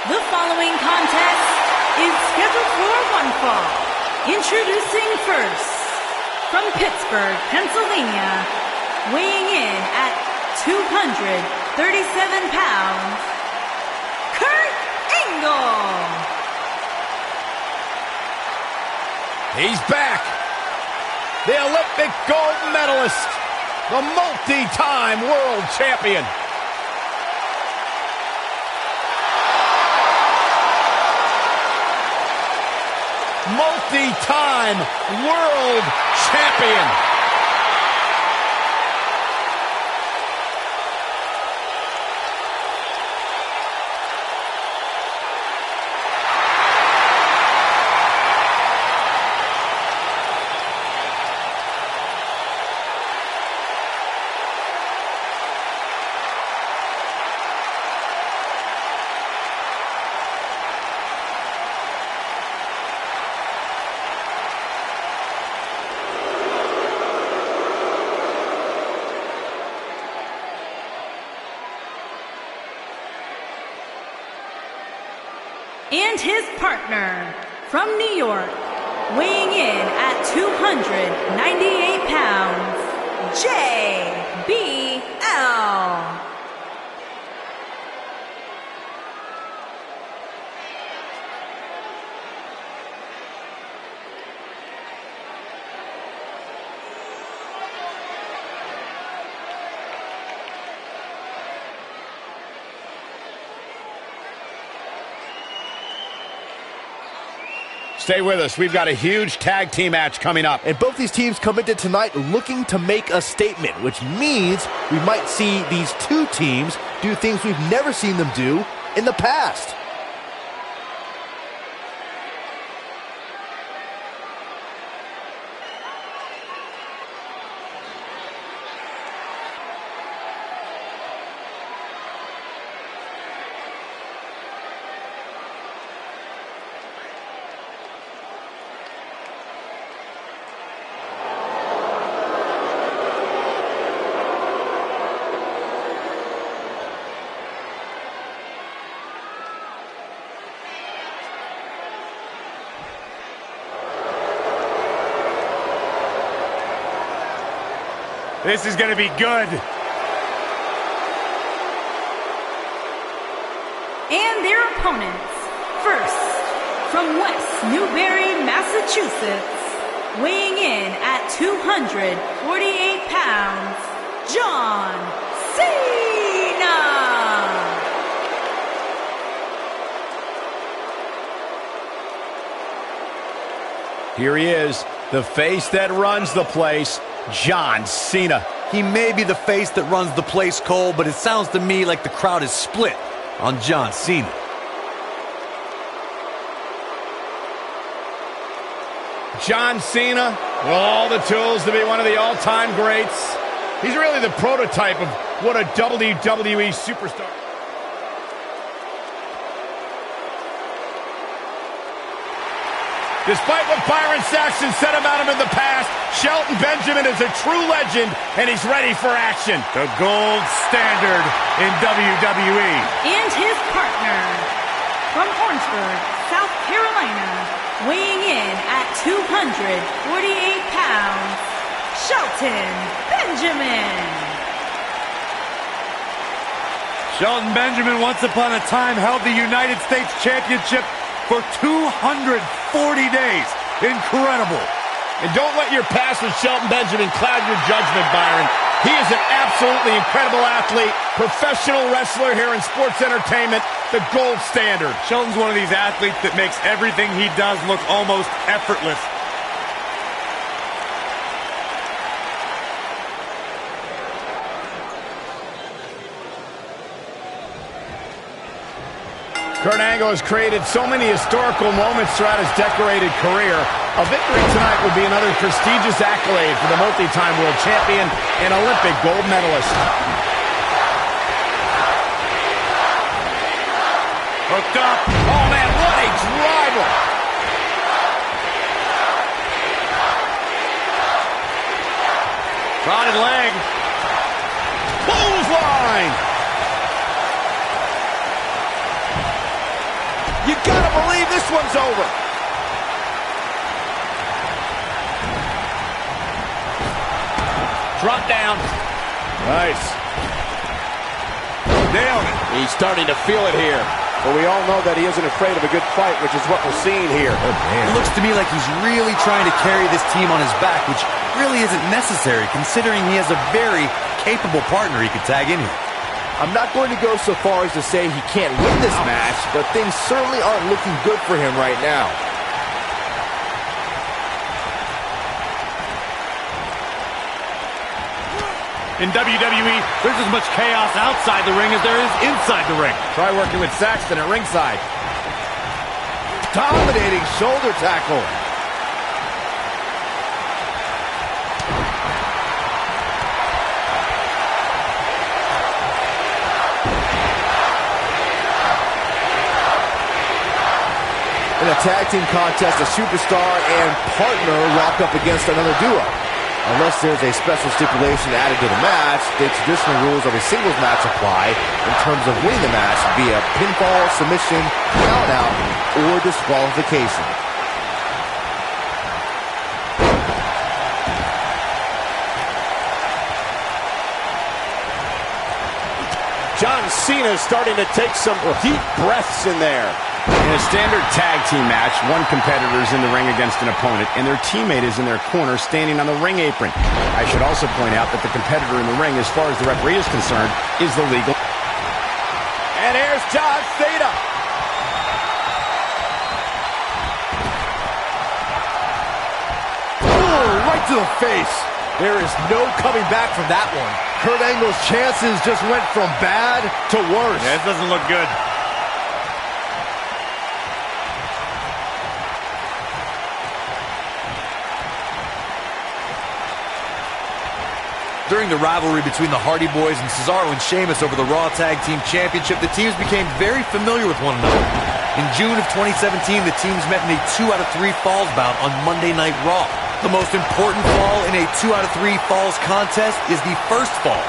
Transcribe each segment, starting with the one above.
The following contest is scheduled for one fall. Introducing first, from Pittsburgh, Pennsylvania, weighing in at 237 pounds, Kurt Angle. He's back. The Olympic gold medalist, the multi-time world champion. Multi-time world champion. And his partner, from New York, weighing in at 298 pounds, JBL. Stay with us. We've got a huge tag team match coming up. And both these teams come into tonight looking to make a statement, which means we might see these two teams do things we've never seen them do in the past. This is going to be good. And their opponents, first, from West Newbury, Massachusetts, weighing in at 248 pounds, John Cena. Here he is, the face that runs the place, John Cena. He may be the face that runs the place, Cole, but it sounds to me like the crowd is split on John Cena. John Cena, with all the tools to be one of the all-time greats. He's really the prototype of what a WWE superstar. Despite what Byron Saxton said about him in the past, Shelton Benjamin is a true legend, and he's ready for action. The gold standard in WWE. And his partner, from Orangeburg, South Carolina, weighing in at 248 pounds, Shelton Benjamin. Shelton Benjamin, once upon a time, held the United States Championship for 240 days. Incredible. And don't let your past with Shelton Benjamin cloud your judgment, Byron. He is an absolutely incredible athlete, professional wrestler here in sports entertainment, the gold standard. Shelton's one of these athletes that makes everything he does look almost effortless. Kurt Angle has created so many historical moments throughout his decorated career. A victory tonight would be another prestigious accolade for the multi-time world champion and Olympic gold medalist. Hooked up. Oh, man, what a driver. Prodded leg. Clothesline. You gotta believe this one's over. Drop down. Nice. Nailed it. He's starting to feel it here. But we all know that he isn't afraid of a good fight, which is what we're seeing here. It looks to me like he's really trying to carry this team on his back, which really isn't necessary considering he has a very capable partner he could tag in here. I'm not going to go so far as to say he can't win this match, but things certainly aren't looking good for him right now. In WWE, there's as much chaos outside the ring as there is inside the ring. Try working with Saxton at ringside. Dominating shoulder tackle. In a tag team contest, a superstar and partner lock up against another duo. Unless there's a special stipulation added to the match, the traditional rules of a singles match apply in terms of winning the match via pinfall, submission, count-out, or disqualification. John Cena is starting to take some deep breaths in there. In a standard tag team match, one competitor is in the ring against an opponent, and their teammate is in their corner standing on the ring apron. I should also point out that the competitor in the ring, as far as the referee is concerned, is the legal. And here's John Cena. Ooh, right to the face. There is no coming back from that one. Kurt Angle's chances just went from bad to worse. Yeah, it doesn't look good. During the rivalry between the Hardy Boys and Cesaro and Sheamus over the Raw Tag Team Championship, the teams became very familiar with one another. In June of 2017, the teams met in a 2 out of 3 falls bout on Monday Night Raw. The most important fall in a 2 out of 3 falls contest is the first fall.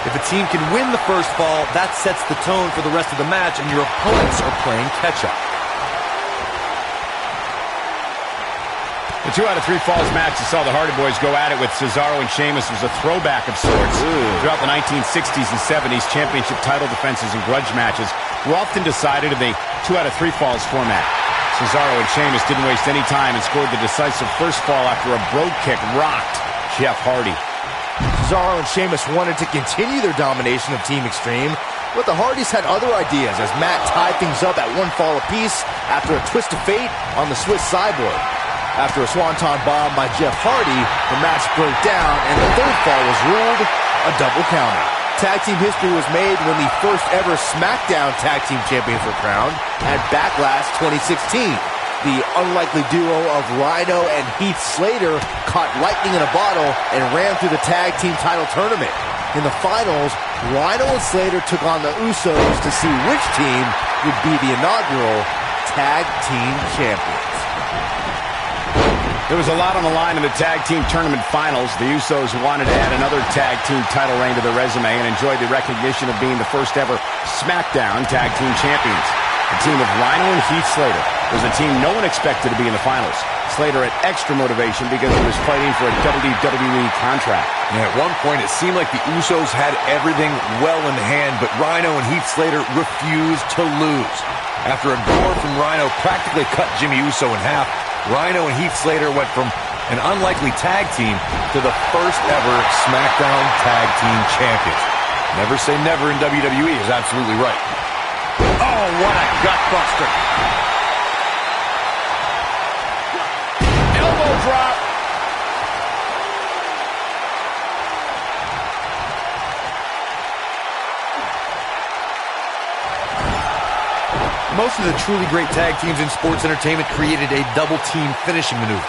If a team can win the first fall, that sets the tone for the rest of the match, and your opponents are playing catch-up. The 2 out of 3 falls match that saw the Hardy Boys go at it with Cesaro and Sheamus was a throwback of sorts. Throughout the 1960s and 70s, championship title defenses and grudge matches were often decided in the 2 out of 3 falls format. Cesaro and Sheamus didn't waste any time and scored the decisive first fall after a brogue kick rocked Jeff Hardy. Cesaro and Sheamus wanted to continue their domination of Team Extreme, but the Hardys had other ideas as Matt tied things up at 1 fall apiece after a twist of fate on the Swiss Cyborg. After a swanton bomb by Jeff Hardy, the match broke down and the 3rd fall was ruled a double counter. Tag team history was made when the first ever SmackDown Tag Team Champions were crowned at Backlash 2016. The unlikely duo of Rhino and Heath Slater caught lightning in a bottle and ran through the tag team title tournament. In the finals, Rhino and Slater took on the Usos to see which team would be the inaugural Tag Team Champions. There was a lot on the line in the tag team tournament finals. The Usos wanted to add another tag team title reign to their resume and enjoyed the recognition of being the first ever SmackDown Tag Team Champions. The team of Rhino and Heath Slater was a team no one expected to be in the finals. Slater had extra motivation because he was fighting for a WWE contract. And at one point, it seemed like the Usos had everything well in hand, but Rhino and Heath Slater refused to lose. After a gore from Rhino practically cut Jimmy Uso in half, Rhino and Heath Slater went from an unlikely tag team to the first ever SmackDown Tag Team Champions. Never say never in WWE is absolutely right. Oh, what a gutbuster. Elbow drop. Most of the truly great tag teams in sports entertainment created a double-team finishing maneuver.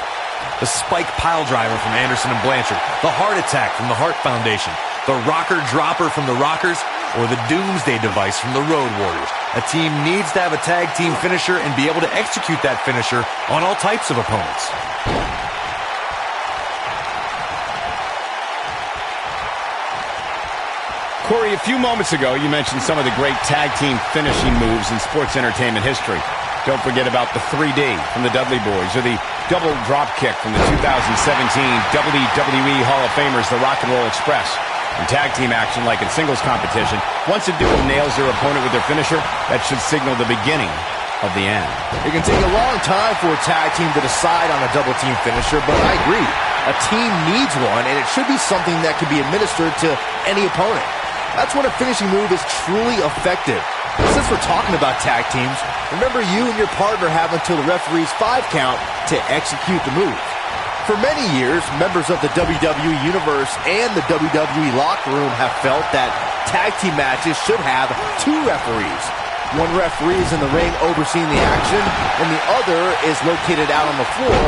The spike pile driver from Anderson and Blanchard, the heart attack from the Hart Foundation, the rocker dropper from the Rockers, or the Doomsday device from the Road Warriors. A team needs to have a tag team finisher and be able to execute that finisher on all types of opponents. Corey, a few moments ago, you mentioned some of the great tag team finishing moves in sports entertainment history. Don't forget about the 3D from the Dudley Boys, or the double drop kick from the 2017 WWE Hall of Famers, the Rock and Roll Express. In tag team action, like in singles competition, once a duo nails their opponent with their finisher, that should signal the beginning of the end. It can take a long time for a tag team to decide on a double team finisher, but I agree. A team needs one, and it should be something that can be administered to any opponent. That's when a finishing move is truly effective. Since we're talking about tag teams, remember you and your partner have until the referee's 5 count to execute the move. For many years, members of the WWE Universe and the WWE locker room have felt that tag team matches should have 2 referees. One referee is in the ring overseeing the action, and the other is located out on the floor,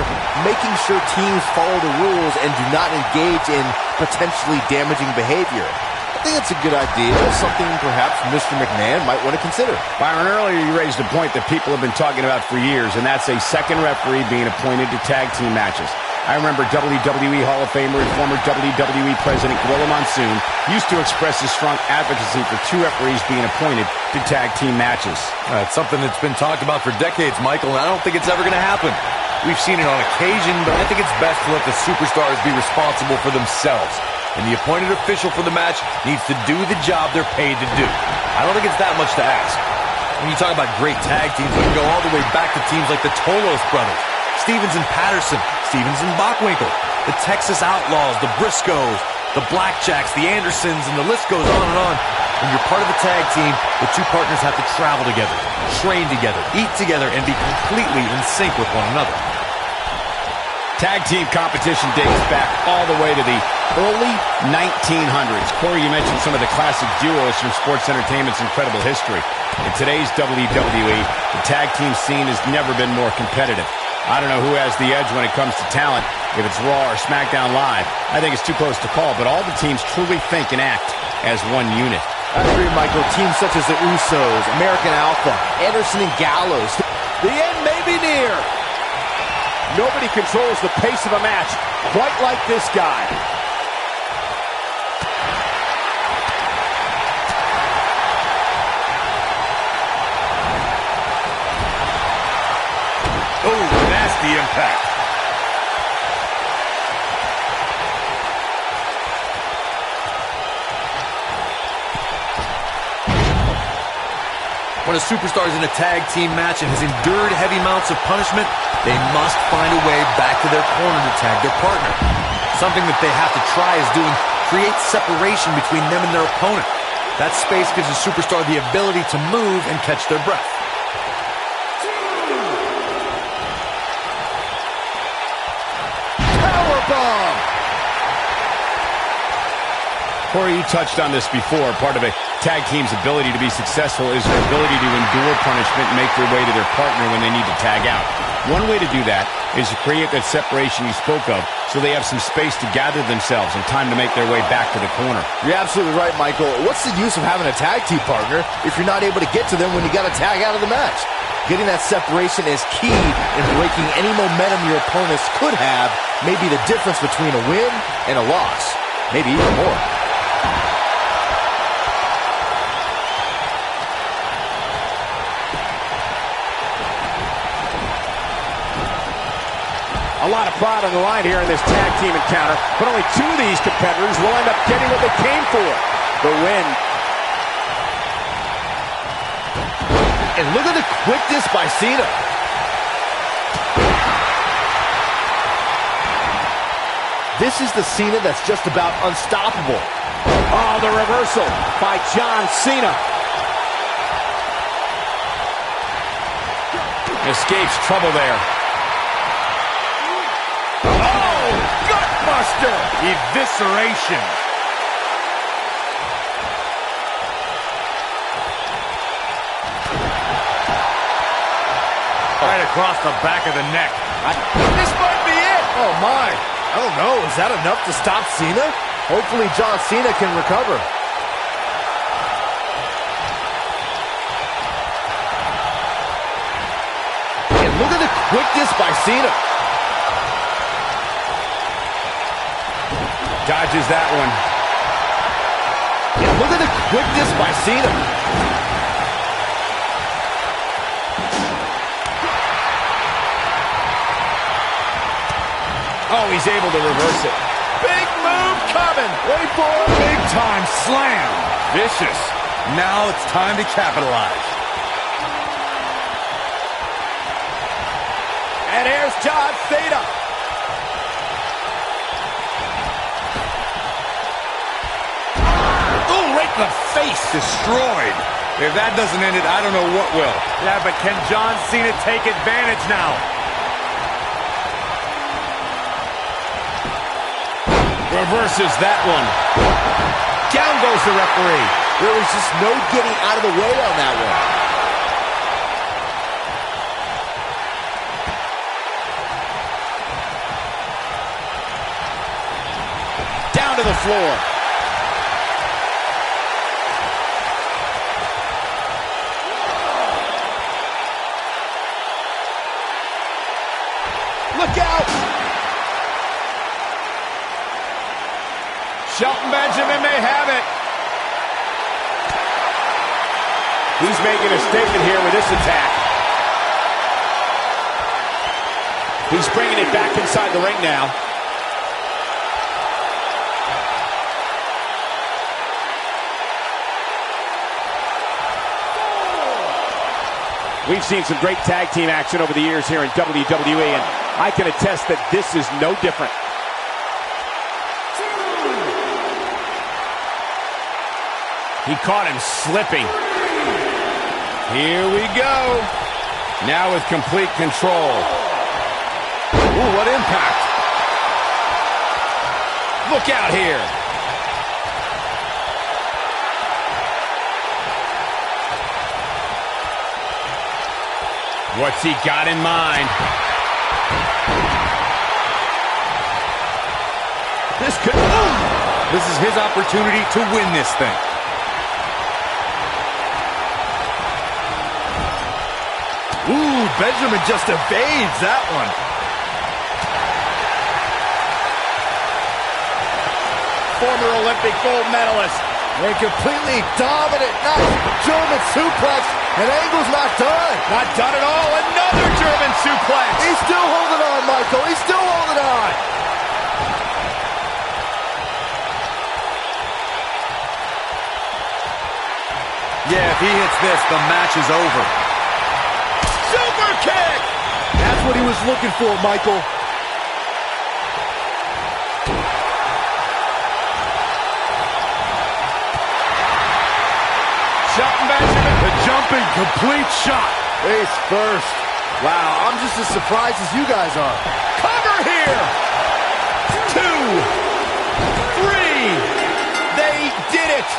making sure teams follow the rules and do not engage in potentially damaging behavior. I think it's a good idea, something perhaps Mr. McMahon might want to consider. Byron, earlier you raised a point that people have been talking about for years, and that's a second referee being appointed to tag team matches. I remember WWE Hall of Famer and former WWE President Gorilla Monsoon used to express his strong advocacy for 2 referees being appointed to tag team matches. It's something that's been talked about for decades, Michael, and I don't think it's ever going to happen. We've seen it on occasion, but I think it's best to let the superstars be responsible for themselves. And the appointed official for the match needs to do the job they're paid to do. I don't think it's that much to ask. When you talk about great tag teams, we can go all the way back to teams like the Tolos brothers, Stevens and Patterson, Stevens and Bockwinkel, the Texas Outlaws, the Briscoes, the Blackjacks, the Andersons, and the list goes on and on. When you're part of a tag team, the 2 partners have to travel together, train together, eat together, and be completely in sync with one another. Tag team competition dates back all the way to the early 1900s. Corey, you mentioned some of the classic duos from sports entertainment's incredible history. In today's WWE, the tag team scene has never been more competitive. I don't know who has the edge when it comes to talent, if it's Raw or SmackDown Live. I think it's too close to call, but all the teams truly think and act as one unit. I agree, Michael. Teams such as the Usos, American Alpha, Anderson and Gallows. The end may be near. Nobody controls the pace of a match quite like this guy. Oh, nasty impact. When a superstar is in a tag team match and has endured heavy amounts of punishment, they must find a way back to their corner to tag their partner. Something that they have to try is doing create separation between them and their opponent. That space gives a superstar the ability to move and catch their breath. Powerbomb! Corey, you touched on this before. Part of a tag team's ability to be successful is their ability to endure punishment and make their way to their partner when they need to tag out. One way to do that is to create that separation you spoke of so they have some space to gather themselves and time to make their way back to the corner. You're absolutely right, Michael. What's the use of having a tag team partner if you're not able to get to them when you got to tag out of the match? Getting that separation is key in breaking any momentum your opponents could have, may be the difference between a win and a loss. Maybe even more. A lot of pride on the line here in this tag team encounter, but only 2 of these competitors will end up getting what they came for, the win. And look at the quickness by Cena. This is the Cena that's just about unstoppable. Oh, the reversal by John Cena. Escapes trouble there. Oh, gutbuster! Evisceration. Right across the back of the neck. This might be it. Oh, my. I don't know. Is that enough to stop Cena? Hopefully John Cena can recover. And look at the quickness by Cena. Dodges that one. And look at the quickness by Cena. Oh, he's able to reverse it. Big move coming. Wait for it. Big time slam. Vicious. Now it's time to capitalize. And here's John Cena. Oh, right in the face. Destroyed. If that doesn't end it, I don't know what will. Yeah, but can John Cena take advantage now? Reverses that one. Down goes the referee. There was just no getting out of the way on that one. Down to the floor. Look out! Shelton Benjamin may have it. He's making a statement here with this attack. He's bringing it back inside the ring now. We've seen some great tag team action over the years here in WWE, and I can attest that this is no different. He caught him slipping. Here we go. Now with complete control. Ooh, what impact. Look out here. What's he got in mind? This could... This is his opportunity to win this thing. Ooh, Benjamin just evades that one. Former Olympic gold medalist. A completely dominant, nice German suplex, and Angle's not done. Not done at all. Another German suplex. He's still holding on, Michael. He's still holding on. Yeah, if he hits this, the match is over. Super kick. That's what he was looking for, Michael. Shelton Benjamin. The jumping complete shot. Face first. Wow, I'm just as surprised as you guys are. Cover here. 2, 3. They did it.